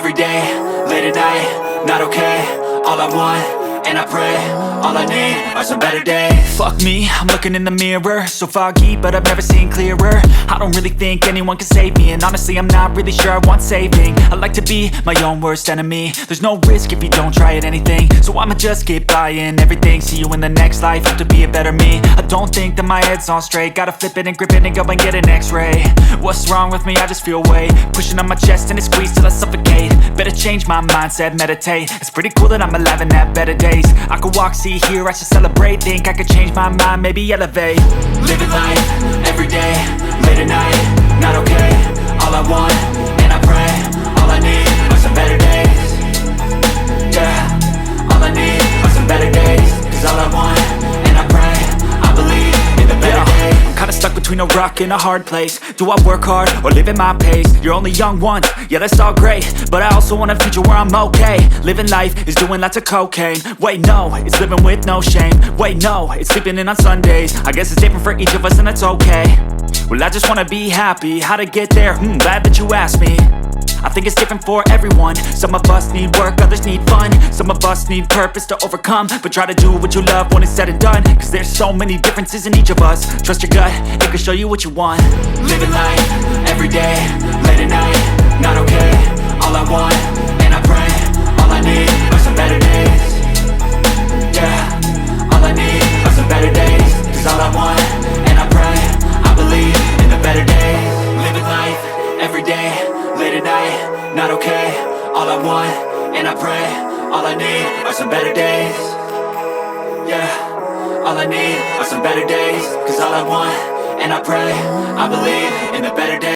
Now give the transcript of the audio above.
every day, late at night, not okay. All I want, and I pray, all I need are some better days. Fuck me, I'm looking in the mirror, so foggy, but I've never seen clearer. I don't really think anyone can save me, and honestly I'm not really sure I want saving. I like to be my own worst enemy. There's no risk if you don't try at anything, so I'ma just keep buying everything. See you in the next life, have to be a better me. I don't think that my head's on straight, gotta flip it and grip it and go and get an x-ray. What's wrong with me? I just feel weight pushing on my chest and it squeezes till I suffocate. Better change my mindset, meditate. It's pretty cool that I'm alive and have better days. I could walk, see, hear, I should celebrate. Think I could change my mind, maybe elevate. Living life, every day, late at night, not okay. All I want, and I pray, all I need are some better days. Yeah, all I need are some better days. Cause all I want, and I pray, I believe in the better days. I'm kinda stuck between a rock and a hard place. Do I work hard or live at my pace? You're only young once, yeah that's all great, but I also want a future where I'm okay. Living life is doing lots of cocaine. Wait no, it's living with no shame. Wait no, it's sleeping in on Sundays. I guess it's different for each of us and that's okay. Well I just wanna be happy, how to get there? Glad that you asked me. I think it's different for everyone. Some of us need work, others need fun. Some of us need purpose to overcome. But try to do what you love when it's said and done. Cause there's so many differences in each of us. Trust your gut, it can show you what you want. Living life, every day, late at night, not okay. All I want, and I pray, all I need are some better days. Yeah, all I need are some better days. Cause all I want, and I pray, I believe in the better days. Living life, every day, late at night, not okay. All I want, and I pray, all I need are some better days. Yeah, all I need are some better days. Cause all I want, and I pray, I believe in the better days.